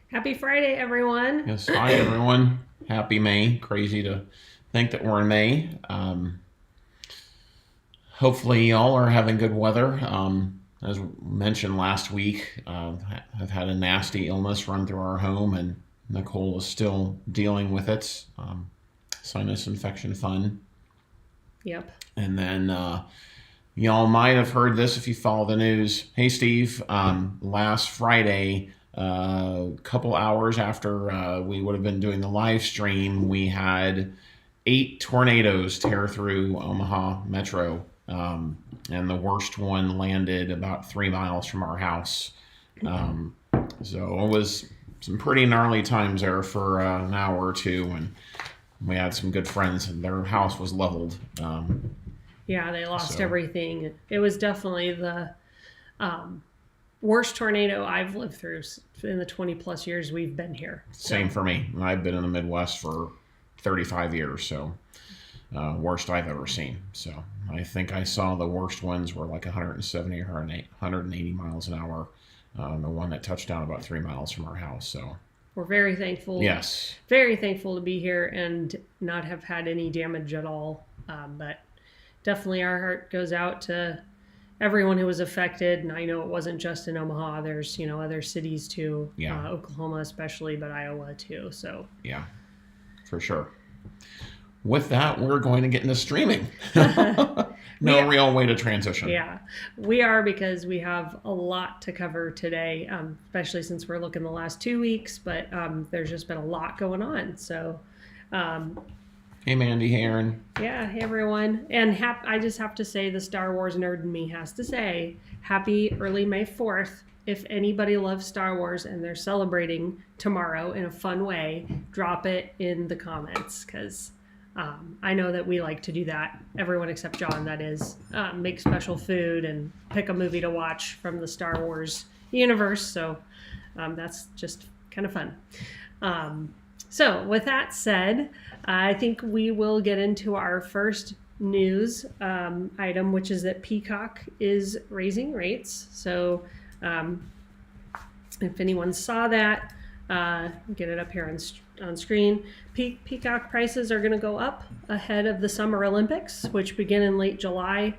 Happy Friday, everyone. Yes, hi everyone. Happy May. Crazy to think that we're in May. Hopefully, y'all are having good weather. As mentioned last week, I've had a nasty illness run through our home, and Nicole is still dealing with it. Sinus infection fun. Yep. And then y'all might have heard this if you follow the news. Hey, Steve, last Friday, a couple hours after we would have been doing the live stream, we had 8 tornadoes tear through Omaha Metro. And the worst one landed about 3 miles from our house. So it was some pretty gnarly times there for an hour or two. And we had some good friends, and their house was leveled. Yeah, they lost everything. It was definitely the worst tornado I've lived through in the 20 plus years we've been here. Same for me. I've been in the Midwest for 35 years, so worst I've ever seen. So I think I saw the worst ones were like 170 or 180 miles an hour. The one that touched down about 3 miles from our house. So we're very thankful. Yes. Very thankful to be here and not have had any damage at all. But definitely our heart goes out to everyone who was affected. And I know it wasn't just in Omaha. There's, other cities too. Yeah. Oklahoma especially, but Iowa too. So yeah, for sure. With that, we're going to get into streaming. No real way to transition. Yeah, we are, because we have a lot to cover today, especially since we're looking the last 2 weeks, but there's just been a lot going on. So, hey, Mandy, hey, Aaron. Yeah, hey, everyone. And I just have to say, the Star Wars nerd in me has to say, happy early May 4th. If anybody loves Star Wars and they're celebrating tomorrow in a fun way, drop it in the comments, because I know that we like to do that. Everyone except John, that is. Make special food and pick a movie to watch from the Star Wars universe. So that's just kind of fun. So with that said, I think we will get into our first news item, which is that Peacock is raising rates. So if anyone saw that, get it up here on screen. Peacock prices are going to go up ahead of the Summer Olympics, which begin in late July.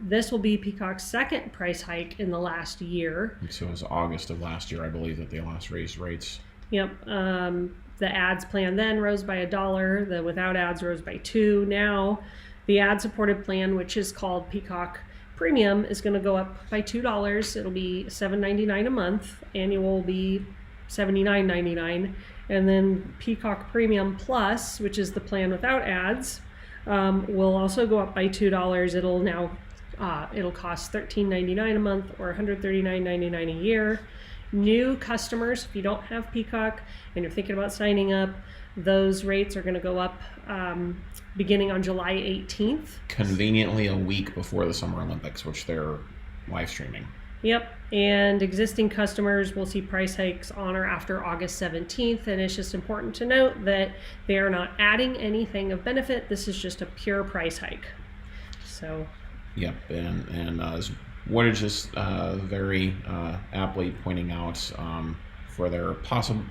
This will be Peacock's second price hike in the last year. So it was August of last year, I believe, that they last raised rates. Yep. The ads plan then rose by $1. The without ads rose by $2. Now, the ad-supported plan, which is called Peacock Premium, is going to go up by $2. It'll be $7.99 a month. Annual will be $79.99. And then Peacock Premium Plus, which is the plan without ads, will also go up by $2. It'll cost $13.99 a month or $139.99 a year. New customers, if you don't have Peacock and you're thinking about signing up, those rates are going to go up beginning on July 18th. Conveniently a week before the Summer Olympics, which they're live streaming. Yep, and existing customers will see price hikes on or after August 17th, and it's just important to note that they are not adding anything of benefit. This is just a pure price hike. So. Yep, and as Woodage is very aptly pointing out, for their possible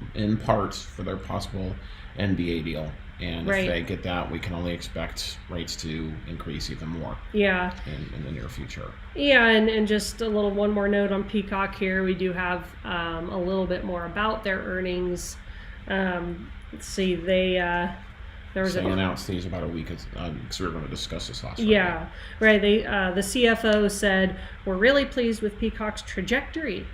NBA deal. And right. If they get that, we can only expect rates to increase even more. Yeah. In the near future. Yeah, and just one more note on Peacock here. We do have a little bit more about their earnings. Let's see, they announced these about a week because we were going to discuss this last Friday. Yeah, right. They the CFO said, "We're really pleased with Peacock's trajectory."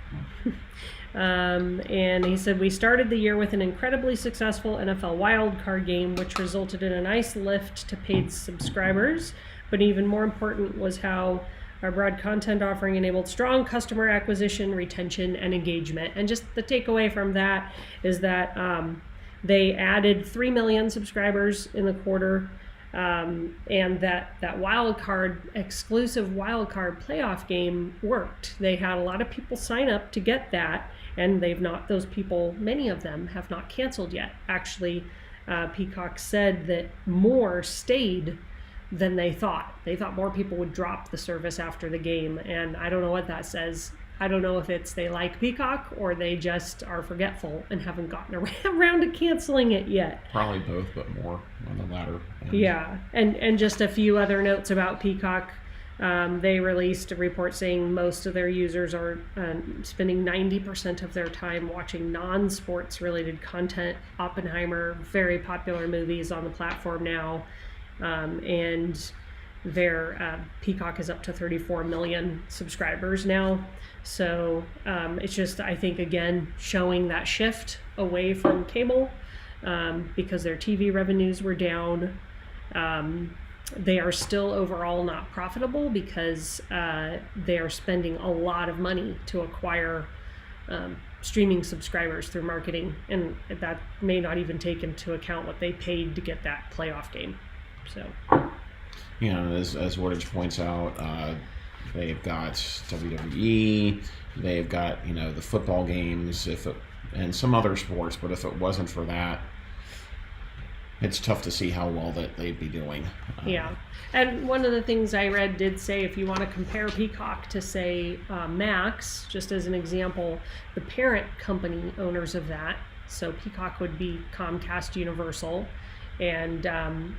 And he said, "We started the year with an incredibly successful NFL wildcard game, which resulted in a nice lift to paid subscribers. But even more important was how our broad content offering enabled strong customer acquisition, retention, and engagement." And just the takeaway from that is that they added 3 million subscribers in the quarter. And that exclusive wildcard playoff game worked. They had a lot of people sign up to get that, and those people, many of them have not canceled yet. Actually, Peacock said that more stayed than they thought. They thought more people would drop the service after the game, and I don't know what that says I don't know if it's they like Peacock or they just are forgetful and haven't gotten around to canceling it yet. Probably both, but more on the latter end. Yeah, and just a few other notes about Peacock. They released a report saying most of their users are spending 90% of their time watching non-sports related content. Oppenheimer, very popular movies on the platform now, and their Peacock is up to 34 million subscribers now. So it's just, I think, again, showing that shift away from cable because their TV revenues were down. They are still overall not profitable because they are spending a lot of money to acquire streaming subscribers through marketing, and that may not even take into account what they paid to get that playoff game. So, as Wordage points out, they've got WWE, they've got the football games, and some other sports. But if it wasn't for that, it's tough to see how well that they'd be doing. Yeah. And one of the things I read did say if you want to compare Peacock to, say, Max, just as an example, the parent company owners of that, so Peacock would be Comcast Universal, and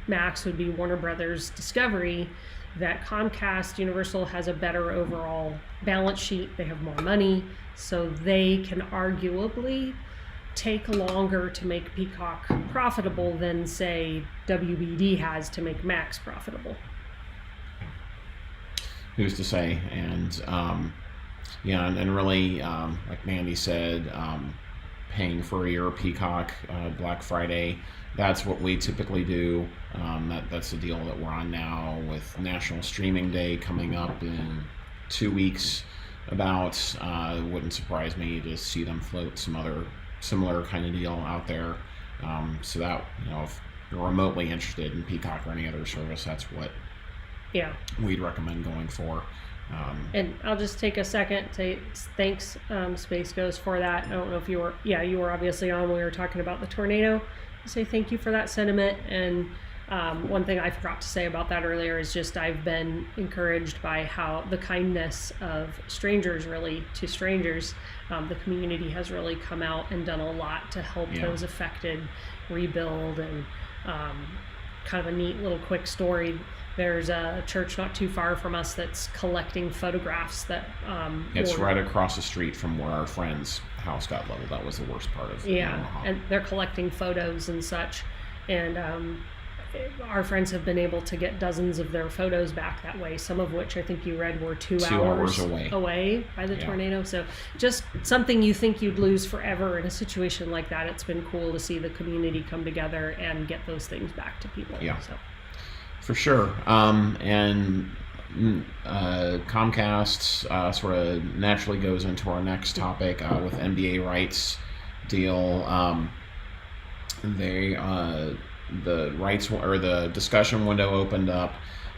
Max would be Warner Brothers Discovery, that Comcast Universal has a better overall balance sheet. They have more money, so they can arguably take longer to make Peacock profitable than, say, WBD has to make Max profitable. Who's to say? And and really, like Mandy said, paying for a year of Peacock Black Friday, that's what we typically do. That's the deal that we're on now with National Streaming Day coming up in 2 weeks. It wouldn't surprise me to see them float some other similar kind of deal out there, so that if you're remotely interested in Peacock or any other service, that's what we'd recommend going for. And I'll just take a second to say thanks, Space Ghost, for that. I don't know if you were obviously on when we were talking about the tornado. I say thank you for that sentiment. And one thing I forgot to say about that earlier is just I've been encouraged by how the kindness of strangers, really, to strangers. The community has really come out and done a lot to help those affected rebuild. And kind of a neat little quick story. There's a church not too far from us that's collecting photographs that it's right across the street from where our friend's house got leveled. That was the worst part of Omaha. And they're collecting photos and such, and our friends have been able to get dozens of their photos back that way, some of which I think you read were 2 hours away by the tornado. So just something you think you'd lose forever in a situation like that. It's been cool to see the community come together and get those things back to people. So. For sure. And Comcast sort of naturally goes into our next topic with NBA rights deal. The rights or the discussion window opened up.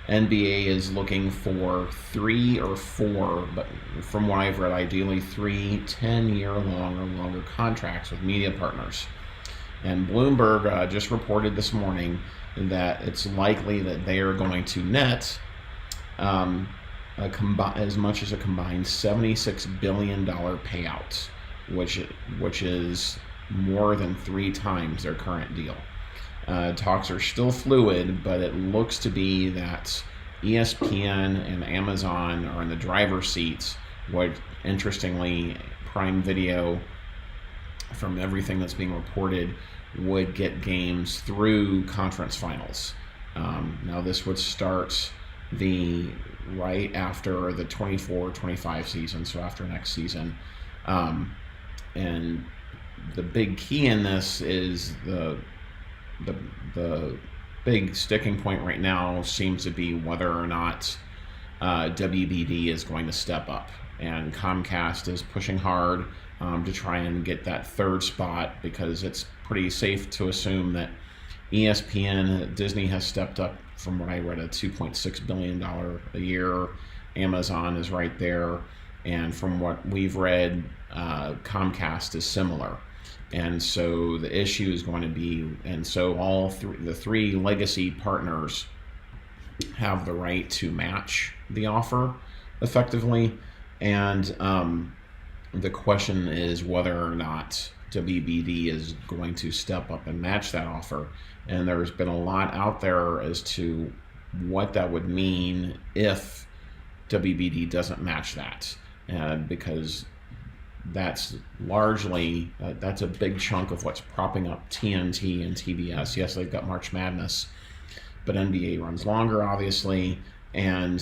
NBA is looking for 3 or 4, but from what I've read, ideally 3 10-year-long or longer contracts with media partners. And Bloomberg just reported this morning that it's likely that they are going to net as much as a combined $76 billion payout, which is more than 3 times their current deal. Talks are still fluid, but it looks to be that ESPN and Amazon are in the driver's seats. What, interestingly, Prime Video, from everything that's being reported, would get games through conference finals. Now this would start right after the 24-25 season, so after next season. And the big key in this is the big sticking point right now seems to be whether or not WBD is going to step up. And Comcast is pushing hard to try and get that third spot, because it's pretty safe to assume that ESPN, Disney has stepped up from what I read, a $2.6 billion a year. Amazon is right there. And from what we've read, Comcast is similar. And so the issue is going to be, and so the 3 legacy partners have the right to match the offer effectively. And the question is whether or not WBD is going to step up and match that offer. And there's been a lot out there as to what that would mean if WBD doesn't match that, because that's largely that's a big chunk of what's propping up TNT and TBS. Yes, they've got March Madness, but NBA runs longer, obviously, and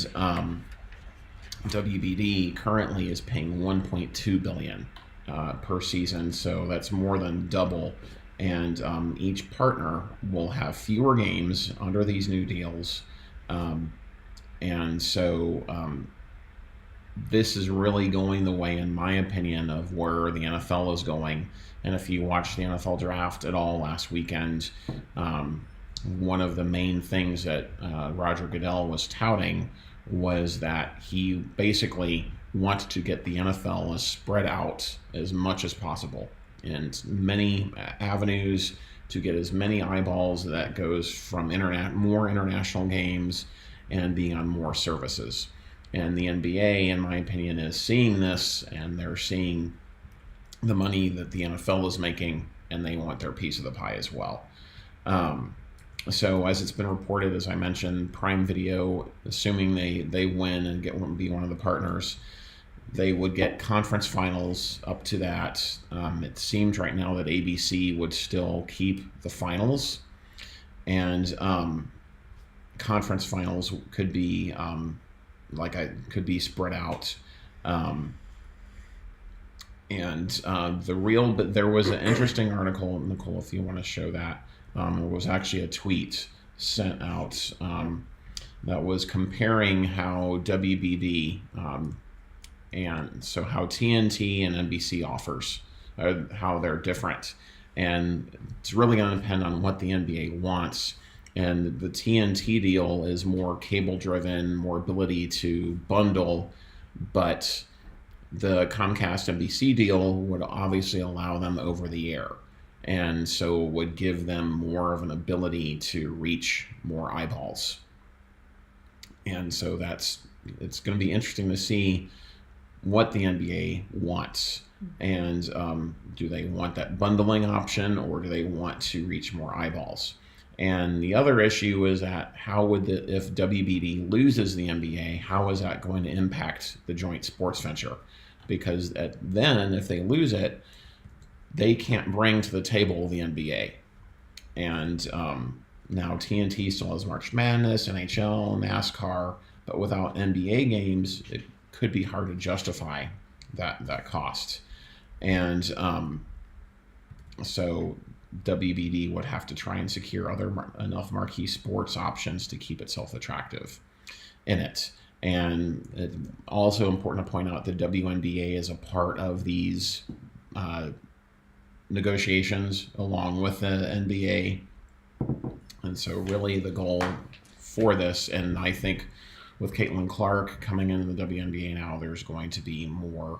WBD currently is paying $1.2 billion per season, so that's more than double. And each partner will have fewer games under these new deals, and so this is really going the way, in my opinion, of where the NFL is going. And if you watched the NFL draft at all last weekend, one of the main things that Roger Goodell was touting was that he basically wanted to get the NFL as spread out as much as possible in many avenues to get as many eyeballs. That goes from more international games and being on more services. And the NBA, in my opinion, is seeing this, and they're seeing the money that the NFL is making, and they want their piece of the pie as well. So as it's been reported, as I mentioned, Prime Video, assuming they win and be one of the partners, they would get conference finals up to that. It seems right now that ABC would still keep the finals, and conference finals could be could be spread out. But there was an interesting article, Nicole, if you want to show that. It was actually a tweet sent out that was comparing how WBD and so how TNT and NBC offers, how they're different. And it's really going to depend on what the NBA wants. And the TNT deal is more cable driven, more ability to bundle, but the Comcast NBC deal would obviously allow them over the air. And so would give them more of an ability to reach more eyeballs. And so it's going to be interesting to see what the NBA wants. And do they want that bundling option, or do they want to reach more eyeballs? And the other issue is that if WBD loses the NBA, how is that going to impact the joint sports venture? Because then if they lose it, they can't bring to the table the NBA. And now TNT still has March Madness, NHL, NASCAR, but without NBA games, it could be hard to justify that cost. And so WBD would have to try and secure enough marquee sports options to keep itself attractive in it. And it's also important to point out that WNBA is a part of these negotiations along with the NBA. And so really the goal for this, and I think with Caitlin Clark coming into the WNBA now, there's going to be more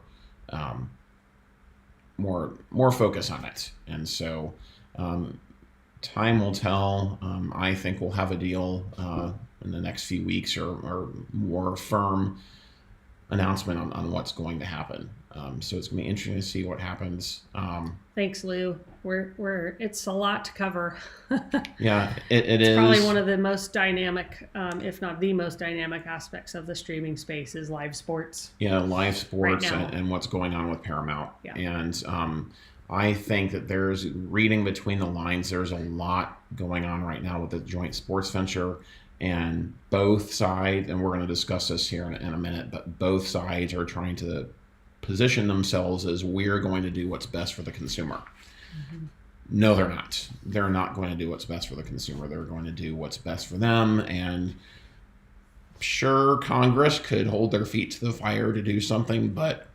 focus on it. And so time will tell. I think we'll have a deal in the next few weeks, or more firm announcement on what's going to happen. So it's going to be interesting to see what happens. Thanks, Lou. It's a lot to cover. Yeah, it is. Probably one of the most dynamic, if not the most dynamic aspects of the streaming space is live sports. Yeah, live sports right and what's going on with Paramount. Yeah. And I think that there's, reading between the lines, there's a lot going on right now with the joint sports venture. And both sides, and we're going to discuss this here in a minute, but both sides are trying to position themselves as, we're going to do what's best for the consumer. Mm-hmm. No, they're not. They're not going to do what's best for the consumer. They're going to do what's best for them. And sure, Congress could hold their feet to the fire to do something, but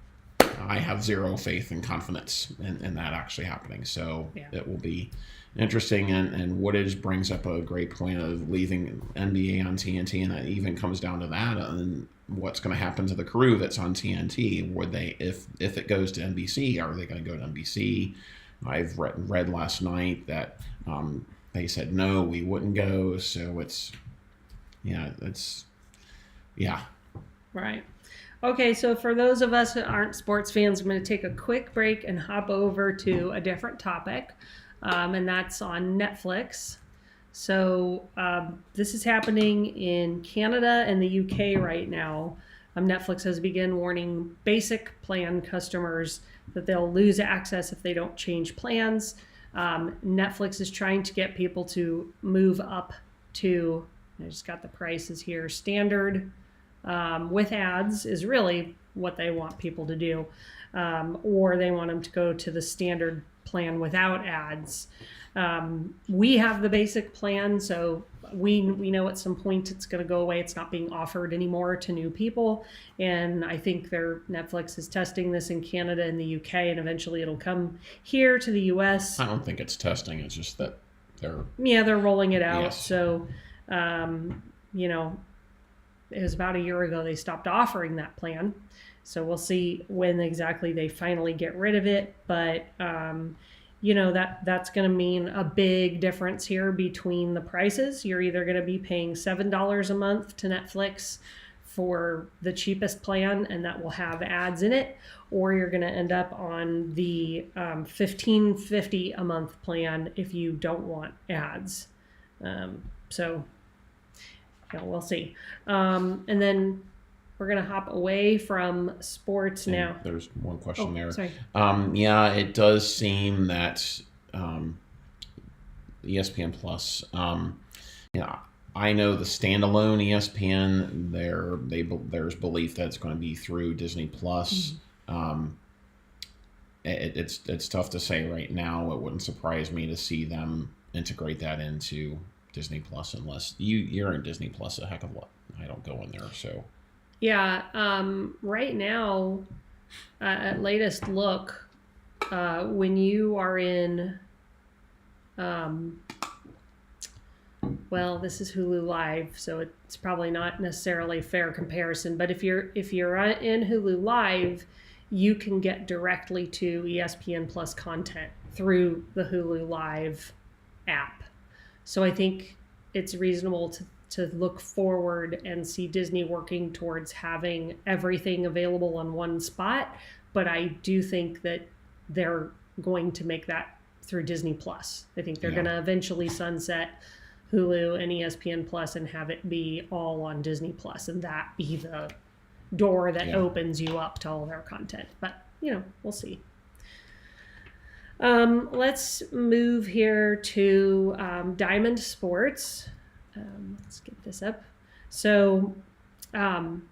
I have zero faith and confidence in that actually happening. So yeah. It will be interesting. And Woodage brings up a great point of leaving NBA on TNT, and that even comes down to that. And what's going to happen to the crew that's on TNT? Would they, if it goes to NBC, are they going to go to NBC? I've read last night that they said no, we wouldn't go. So it's. Right. Okay, so for those of us that aren't sports fans, I'm going to take a quick break and hop over to a different topic, and that's on Netflix. So this is happening in Canada and the UK right now. Netflix has begun warning basic plan customers that they'll lose access if they don't change plans. Netflix is trying to get people to move up to, I just got the prices here, standard with ads is really what they want people to do. Or they want them to go to the standard plan without ads. We have the basic plan, so we know at some point it's going to go away. It's not being offered anymore to new people, and I think Netflix is testing this in Canada and the UK, and eventually it'll come here to the US. I don't think it's testing. It's just that they're rolling it out. Yes. So, it was about a year ago they stopped offering that plan. So we'll see when exactly they finally get rid of it. But, that's going to mean a big difference here between the prices. You're either going to be paying $7 a month to Netflix for the cheapest plan, and that will have ads in it, or you're going to end up on the $15.50 a month plan if you don't want ads. We'll see. And then we're going to hop away from sports and now. There's one question there. Sorry. It does seem that ESPN Plus, I know the standalone ESPN, there's belief that it's going to be through Disney Plus. Mm-hmm. It's tough to say right now. It wouldn't surprise me to see them integrate that into Disney Plus, unless you're in Disney Plus a heck of a lot. I don't go in there, so. Yeah, right now, at latest look, when you are in, this is Hulu Live, so it's probably not necessarily a fair comparison, but if you're in Hulu Live, you can get directly to ESPN Plus content through the Hulu Live app. So I think it's reasonable to look forward and see Disney working towards having everything available on one spot. But I do think that they're going to make that through Disney Plus. I think they're going to eventually sunset Hulu and ESPN Plus and have it be all on Disney Plus, and that be the door that opens you up to all their content. But, we'll see. Let's move here to Diamond Sports. Let's get this up. So Diamond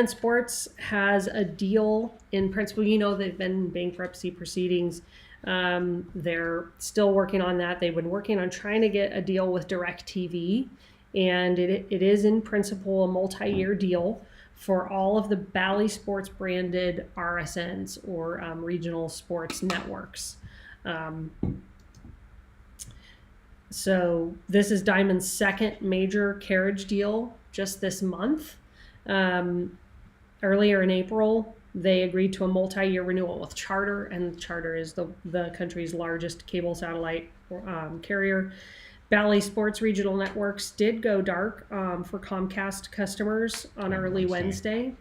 Sports has a deal in principle. They've been in bankruptcy proceedings. They're still working on that. They've been working on trying to get a deal with DirecTV, and it is in principle a multi-year deal for all of the Bally Sports branded RSNs or regional sports networks. So this is Diamond's second major carriage deal just this month. Earlier in April, they agreed to a multi-year renewal with Charter, and Charter is the country's largest cable satellite carrier. Bally Sports Regional Networks did go dark for Comcast customers on early Wednesday.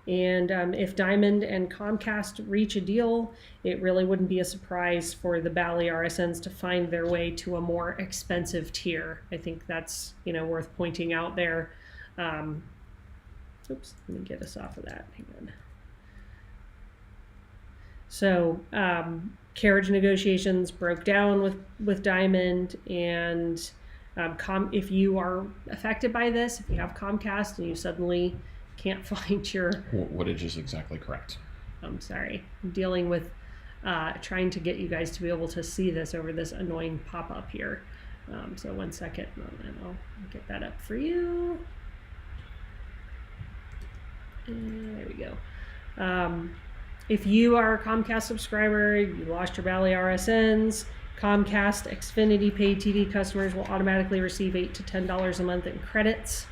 And if Diamond and Comcast reach a deal, it really wouldn't be a surprise for the Bally RSNs to find their way to a more expensive tier. I think that's worth pointing out there. Oops, let me get us off of that. Hang on. So carriage negotiations broke down with Diamond, and if you are affected by this, if you have Comcast and you suddenly can't find your... What is exactly correct? I'm sorry. I'm dealing with trying to get you guys to be able to see this over this annoying pop-up here. So 1 second, and I'll get that up for you. And there we go. If you are a Comcast subscriber, you lost your Bally RSNs, Comcast Xfinity paid TV customers will automatically receive $8 to $10 a month in credits.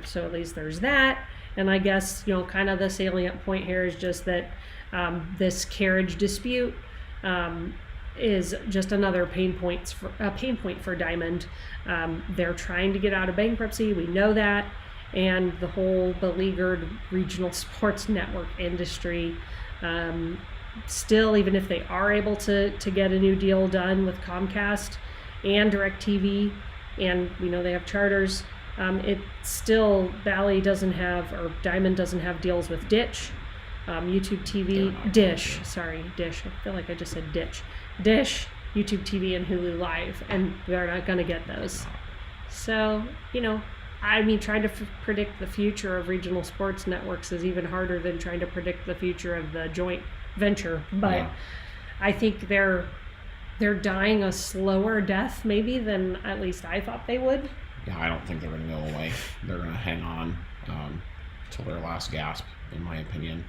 So at least there's that. And I guess, kind of the salient point here is just that this carriage dispute is just another pain point for Diamond. They're trying to get out of bankruptcy. We know that. and the whole beleaguered regional sports network industry. Still, even if they are able to get a new deal done with Comcast and DirecTV, and we know they have charters, it still, Bally doesn't have, or Diamond doesn't have deals with Dish, YouTube TV, Dish. I feel like I just said Dish, YouTube TV, and Hulu Live, and they're not going to get those. So, trying to predict the future of regional sports networks is even harder than trying to predict the future of the joint venture. But I think they're dying a slower death maybe than at least I thought they would. Yeah, I don't think they're going to go away. They're going to hang on till their last gasp, in my opinion.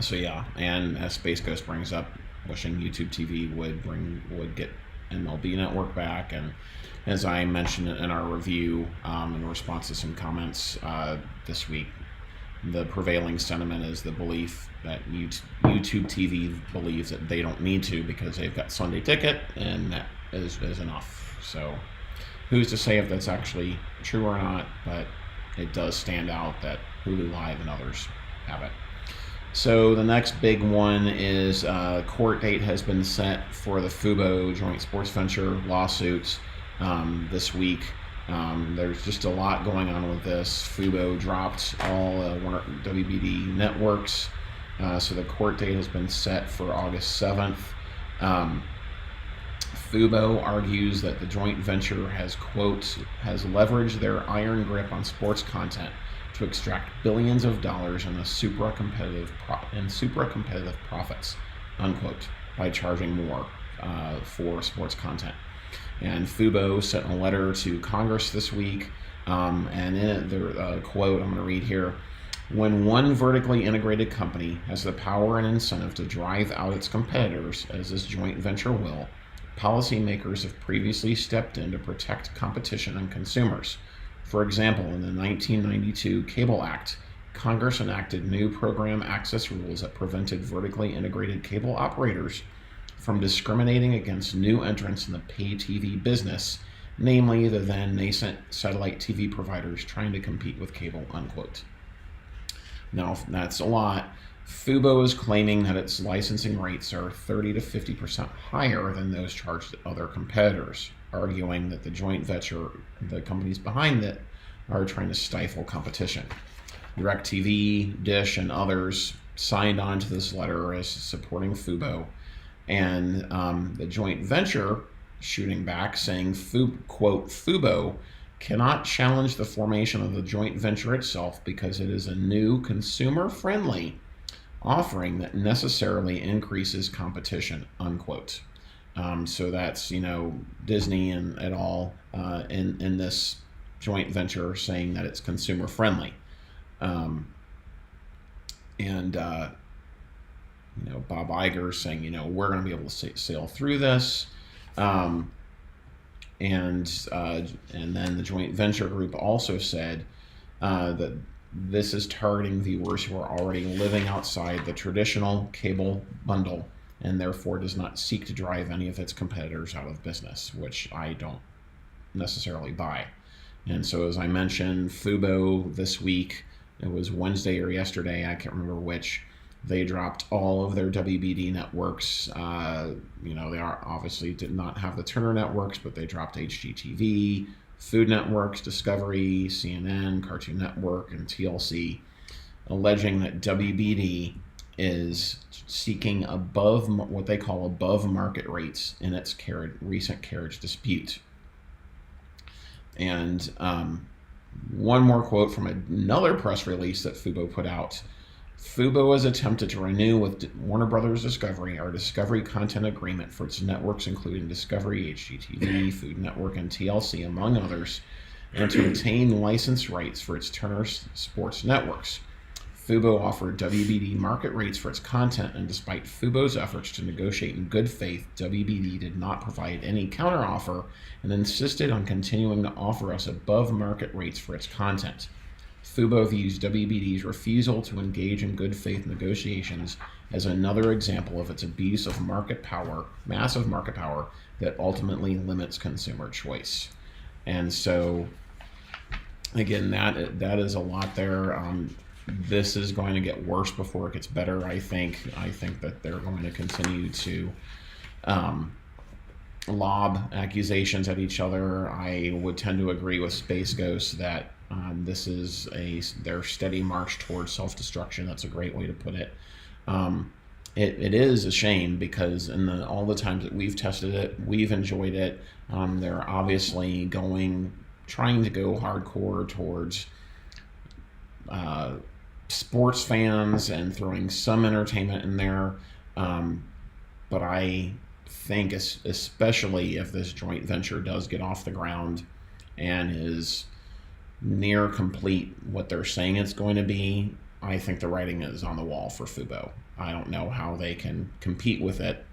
So yeah, and as Space Ghost brings up, wishing YouTube TV would get MLB Network back, and as I mentioned in our review in response to some comments this week, the prevailing sentiment is the belief that YouTube TV believes that they don't need to because they've got Sunday Ticket, and that is enough. So who's to say if that's actually true or not, but it does stand out that Hulu Live and others have it. So the next big one is court date has been set for the Fubo joint sports venture lawsuits this week. There's just a lot going on with this. Fubo dropped all WBD networks, so the court date has been set for August 7th. Fubo argues that the joint venture has, quote, has leveraged their iron grip on sports content to extract billions of dollars in super competitive profits, unquote, by charging more for sports content. And Fubo sent a letter to Congress this week, and in it, the quote I'm going to read here: when one vertically integrated company has the power and incentive to drive out its competitors, as this joint venture will, policymakers have previously stepped in to protect competition and consumers. For example, in the 1992 Cable Act, Congress enacted new program access rules that prevented vertically integrated cable operators from discriminating against new entrants in the pay TV business, namely the then nascent satellite TV providers trying to compete with cable, unquote. Now, that's a lot. Fubo is claiming that its licensing rates are 30 to 50% higher than those charged at other competitors, arguing that the joint venture, the companies behind it, are trying to stifle competition. DirecTV, Dish, and others signed on to this letter as supporting Fubo, and the joint venture shooting back, saying, quote, Fubo cannot challenge the formation of the joint venture itself because it is a new consumer-friendly offering that necessarily increases competition, unquote. So that's, Disney and et al. In this joint venture saying that it's consumer friendly. Bob Iger saying, we're going to be able to sail through this. And then the joint venture group also said that this is targeting viewers who are already living outside the traditional cable bundle and therefore does not seek to drive any of its competitors out of business, which I don't necessarily buy. And so, as I mentioned, Fubo this week, it was Wednesday or yesterday, I can't remember which, they dropped all of their WBD networks. They are obviously did not have the Turner networks, but they dropped HGTV, Food Networks, Discovery, CNN, Cartoon Network, and TLC, alleging that WBD is seeking what they call above market rates in its recent carriage dispute. And one more quote from another press release that Fubo put out. Fubo has attempted to renew with Warner Brothers Discovery our Discovery content agreement for its networks, including Discovery, HGTV, Food Network, and TLC, among others, and to retain license rights for its Turner Sports networks. Fubo offered WBD market rates for its content, and despite Fubo's efforts to negotiate in good faith, WBD did not provide any counteroffer and insisted on continuing to offer us above market rates for its content. Fubo views WBD's refusal to engage in good faith negotiations as another example of its abuse of market power, massive market power, that ultimately limits consumer choice. And so again, that is a lot there. This is going to get worse before it gets better. I think that they're going to continue to lob accusations at each other. I would tend to agree with Space Ghost that this is their steady march towards self-destruction. That's a great way to put it. It is a shame because in all the times that we've tested it, we've enjoyed it. They're obviously trying to go hardcore towards sports fans and throwing some entertainment in there. But I think especially if this joint venture does get off the ground and is near complete what they're saying it's going to be, I think the writing is on the wall for Fubo. I don't know how they can compete with it,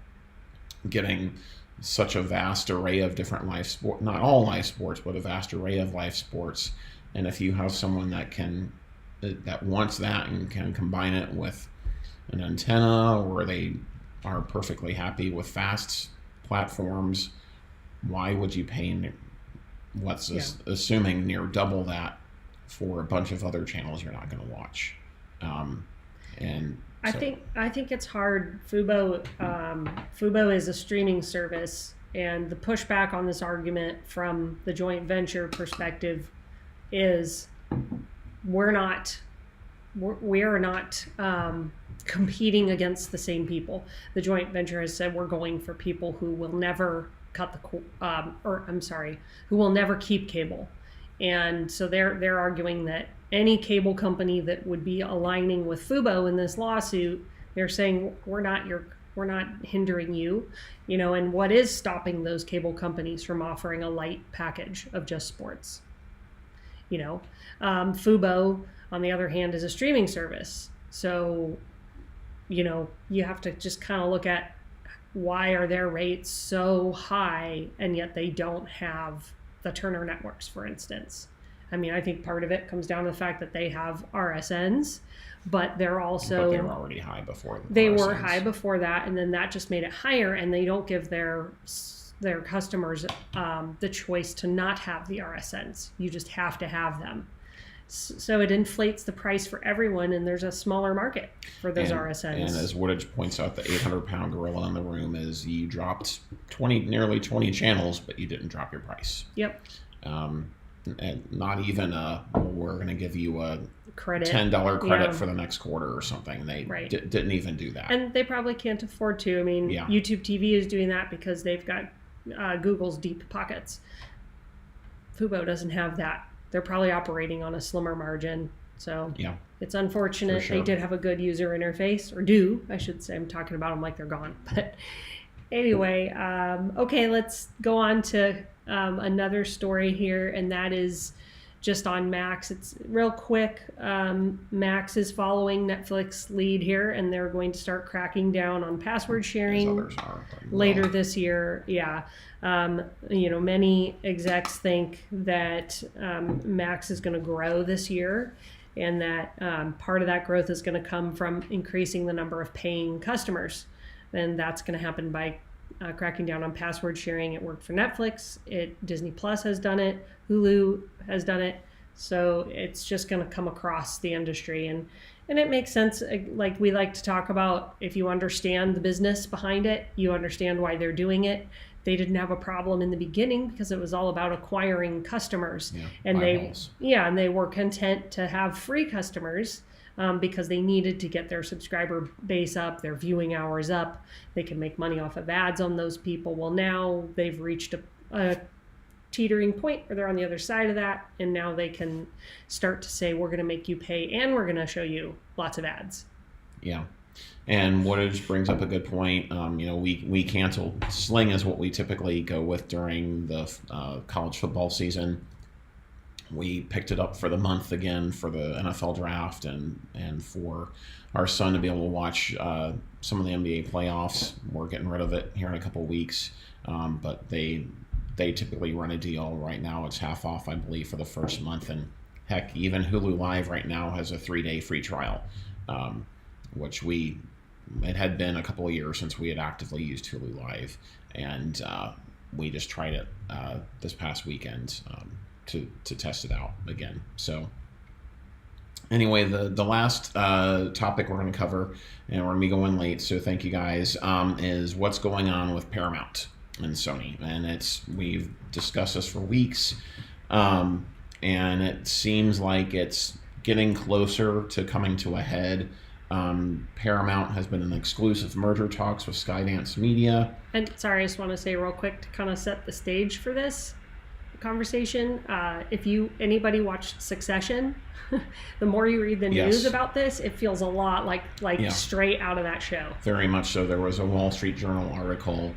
getting such a vast array of different live sports, not all live sports, but a vast array of live sports. And if you have someone that wants that and can combine it with an antenna, or they are perfectly happy with fast platforms, why would you pay assuming near double that for a bunch of other channels you're not going to watch? I think it's hard. Fubo is a streaming service, and the pushback on this argument from the joint venture perspective is we are not competing against the same people. The joint venture has said we're going for people who will never who will never keep cable, and so they're arguing that any cable company that would be aligning with Fubo in this lawsuit, they're saying we're not hindering you, and what is stopping those cable companies from offering a light package of just sports? Fubo, on the other hand, is a streaming service. So, you have to just kind of look at why are their rates so high and yet they don't have the Turner networks, for instance. I mean, I think part of it comes down to the fact that they have RSNs, but they're also... But they were already high before. They RSNs were high before that, and then that just made it higher, and they don't give their customers the choice to not have the RSNs. You just have to have them. So it inflates the price for everyone, and there's a smaller market for those RSNs. And as Woodage points out, the 800-pound gorilla in the room is you dropped nearly 20 channels, but you didn't drop your price. Yep. And not even we're going to give you a $10 credit for the next quarter or something. They didn't even do that. And they probably can't afford to. I mean, YouTube TV is doing that because they've got Google's deep pockets. Fubo doesn't have that. They're probably operating on a slimmer margin. So it's unfortunate. Sure. They did have a good user interface, or do, I should say. I'm talking about them like they're gone. But anyway, okay, let's go on to another story here, and that is just on Max. It's real quick. Max is following Netflix lead here, and they're going to start cracking down on password sharing later this year. Many execs think that Max is going to grow this year, and that part of that growth is going to come from increasing the number of paying customers, and that's going to happen by cracking down on password sharing. It worked for Netflix. Disney Plus has done it. Hulu has done it. So it's just going to come across the industry. And it makes sense. Like we like to talk about, if you understand the business behind it, you understand why they're doing it. They didn't have a problem in the beginning because it was all about acquiring customers. And they were content to have free customers because they needed to get their subscriber base up, their viewing hours up. They can make money off of ads on those people. Well, now they've reached a teetering point where they're on the other side of that, and now they can start to say, we're going to make you pay and we're going to show you lots of ads. Yeah. And Woodage brings up a good point. We canceled. Sling is what we typically go with during the college football season. We picked it up for the month again for the NFL draft and for our son to be able to watch some of the NBA playoffs. We're getting rid of it here in a couple of weeks, but they typically run a deal. Right now it's half off, I believe, for the first month. And heck, even Hulu Live right now has a 3-day free trial, which it had been a couple of years since we had actively used Hulu Live, and we just tried it this past weekend. to test it out again. So anyway, the last topic we're going to cover, and we're going to be going late, so thank you guys, is what's going on with Paramount and Sony. And we've discussed this for weeks, and it seems like it's getting closer to coming to a head. Paramount has been in exclusive merger talks with Skydance Media. And sorry, I just want to say real quick to kind of set the stage for this conversation. If anybody watched Succession, the more you read the news about this, it feels a lot like straight out of that show. Very much so. There was a Wall Street Journal article,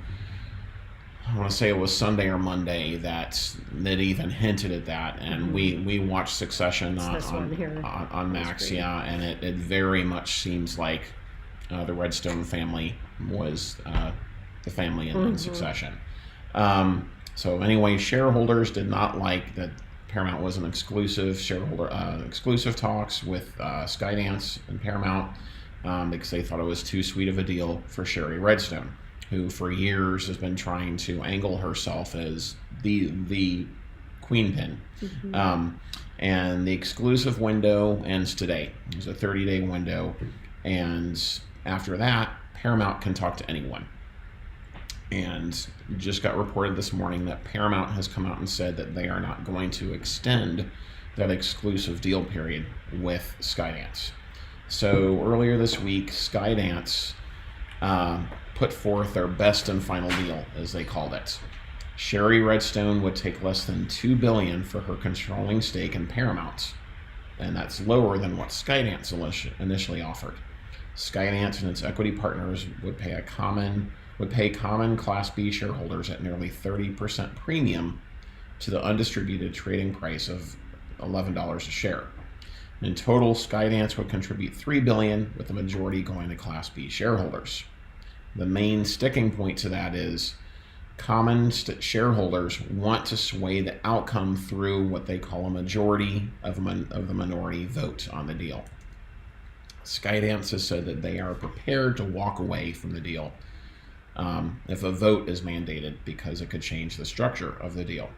I want to say it was Sunday or Monday, that even hinted at that. And we watched Succession on Max, and it very much seems like the Redstone family was the family in Succession. So anyway, shareholders did not like that Paramount was an exclusive talks with Skydance and Paramount, because they thought it was too sweet of a deal for Sherry Redstone, who for years has been trying to angle herself as the queen pin. And the exclusive window ends today. It was a 30-day window, and after that, Paramount can talk to anyone. And just got reported this morning that Paramount has come out and said that they are not going to extend that exclusive deal period with Skydance. So earlier this week, Skydance put forth their best and final deal, as they called it. Sherry Redstone would take less than $2 billion for her controlling stake in Paramount, and that's lower than what Skydance initially offered. Skydance and its equity partners would pay common Class B shareholders at nearly 30% premium to the undistributed trading price of $11 a share. In total, Skydance would contribute $3 billion, with the majority going to Class B shareholders. The main sticking point to that is common shareholders want to sway the outcome through what they call a majority of the minority vote on the deal. Skydance has said that they are prepared to walk away from the deal if a vote is mandated, because it could change the structure of the deal.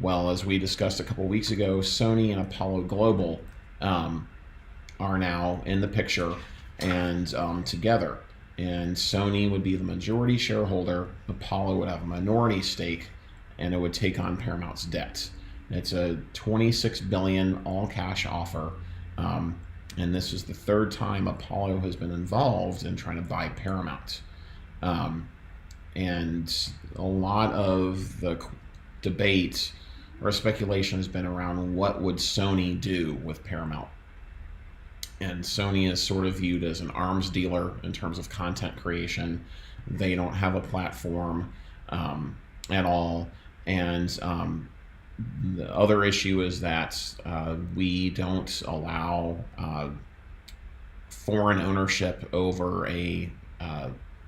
Well, as we discussed a couple weeks ago, Sony and Apollo Global are now in the picture and together. And Sony would be the majority shareholder, Apollo would have a minority stake, and it would take on Paramount's debt. It's a $26 billion all-cash offer, and this is the third time Apollo has been involved in trying to buy Paramount. And a lot of the debate or speculation has been around what would Sony do with Paramount. And Sony is sort of viewed as an arms dealer in terms of content creation. They don't have a platform at all. And the other issue is that we don't allow foreign ownership over a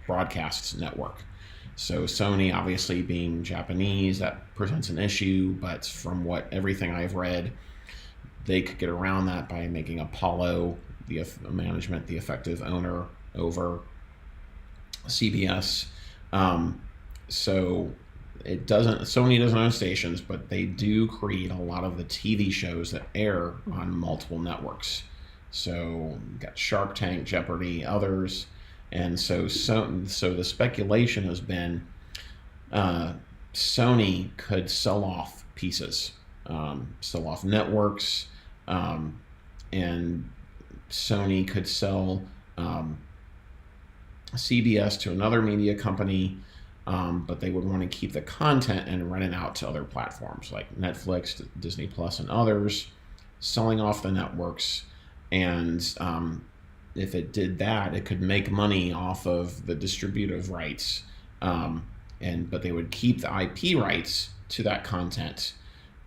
broadcast network. So Sony, obviously being Japanese, that presents an issue, but from everything I've read, they could get around that by making Apollo the management, the effective owner over CBS. So Sony doesn't own stations, but they do create a lot of the TV shows that air on multiple networks. So you've got Shark Tank, Jeopardy, others. And so the speculation has been Sony could sell off pieces, sell off networks, and Sony could sell CBS to another media company, but they would want to keep the content and rent it out to other platforms like Netflix, Disney Plus, and others, selling off the networks. And if it did that, it could make money off of the distributive rights, but they would keep the IP rights to that content.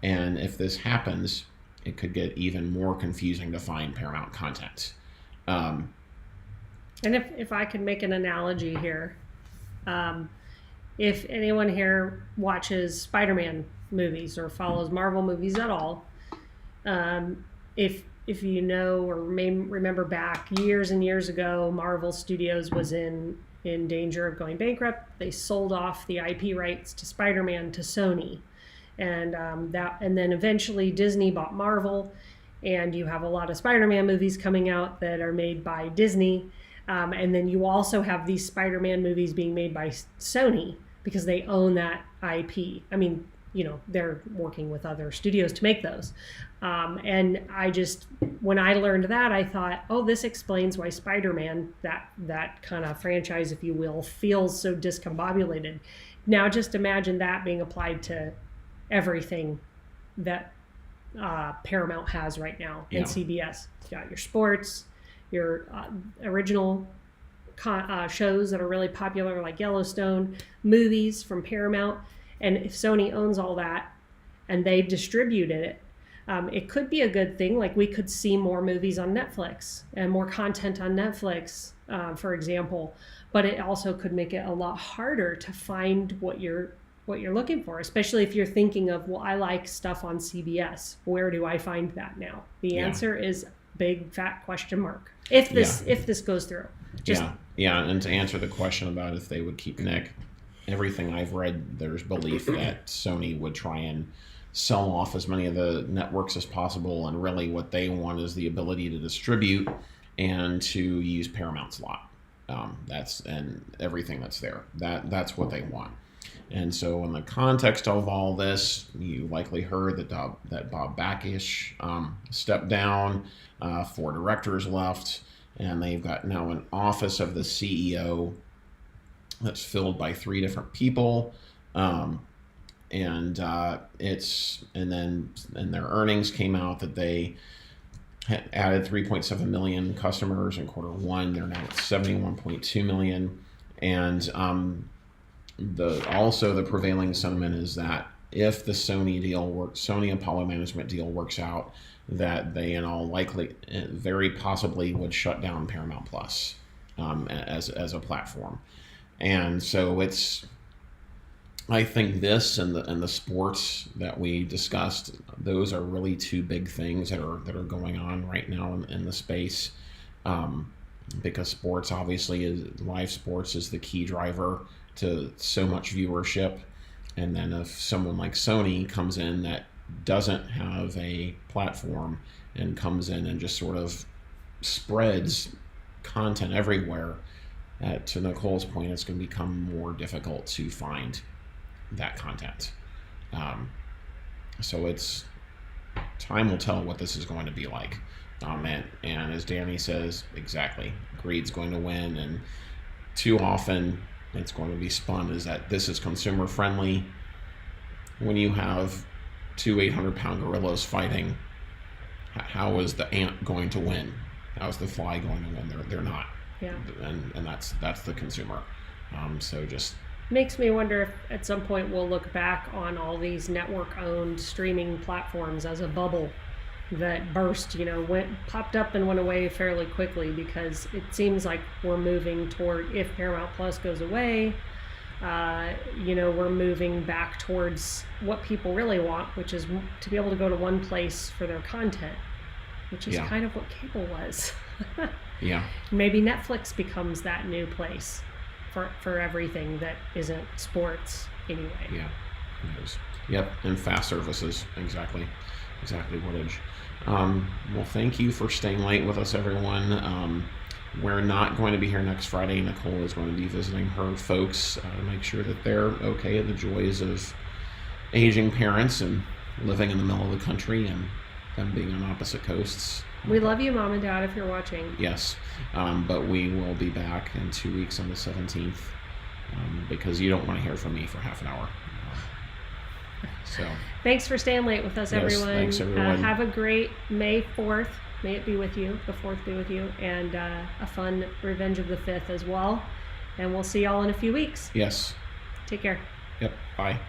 And if this happens, it could get even more confusing to find Paramount content. And if I could make an analogy here, if anyone here watches Spider-Man movies or follows Marvel movies at all, if you know or may remember back years and years ago, Marvel Studios was in danger of going bankrupt. They sold off the IP rights to Spider-Man to Sony. and and then eventually Disney bought Marvel, and you have a lot of Spider-Man movies coming out that are made by Disney, and then you also have these Spider-Man movies being made by Sony because they own that IP. I mean, they're working with other studios to make those. And when I learned that, I thought, oh, this explains why Spider-Man, that kind of franchise, if you will, feels so discombobulated. Now just imagine that being applied to everything that Paramount has right now and CBS. You got your sports, your original shows that are really popular like Yellowstone, movies from Paramount. And if Sony owns all that and they distributed it, it could be a good thing. Like we could see more movies on Netflix and more content on Netflix, for example. But it also could make it a lot harder to find what you're looking for, especially if you're thinking of, well, I like stuff on CBS. Where do I find that now? The answer is big fat question mark. If this goes through. And to answer the question about if they would keep Nick, everything I've read, there's belief that Sony would try and sell off as many of the networks as possible, and really what they want is the ability to distribute and to use Paramount's lot. And everything that's there. That's what they want. And so in the context of all this, you likely heard that Bob Backish stepped down, 4 directors left, and they've got now an office of the CEO that's filled by 3 different people. And their earnings came out that they had added 3.7 million customers in Q1. They're now at 71.2 million. And the prevailing sentiment is that if the Sony Apollo management deal works out, that they in all likely, very possibly would shut down Paramount Plus as a platform. And so I think this and the sports that we discussed, those are really 2 big things that are going on right now in the space, because sports obviously live sports is the key driver to so much viewership. And then if someone like Sony comes in that doesn't have a platform and comes in and just sort of spreads content everywhere, to Nicole's point, it's going to become more difficult to find that content. So time will tell what this is going to be like. And as Danny says, exactly, greed's going to win, and too often it's going to be spun as that this is consumer friendly. When you have 2 800-pound gorillas fighting, how is the ant going to win? How is the fly going to win? They're not. Yeah. And that's the consumer. So just makes me wonder if at some point we'll look back on all these network-owned streaming platforms as a bubble that burst, popped up and went away fairly quickly, because it seems like we're moving toward, if Paramount Plus goes away, we're moving back towards what people really want, which is to be able to go to one place for their content, which is kind of what cable was. Yeah. Maybe Netflix becomes that new place for everything that isn't sports anyway. Yeah. It is. Yep. And fast services. Exactly what it is. Well, thank you for staying late with us, everyone. We're not going to be here next Friday. Nicole is going to be visiting her folks to make sure that they're okay, and the joys of aging parents and living in the middle of the country and them being on opposite coasts. We love you, Mom and Dad, if you're watching. Yes, but we will be back in 2 weeks on the 17th, because you don't want to hear from me for half an hour. So thanks for staying late with us, everyone. Thanks, everyone. Have a great May 4th. May it be with you, the 4th be with you, and a fun Revenge of the 5th as well. And we'll see y'all in a few weeks. Yes. Take care. Yep. Bye.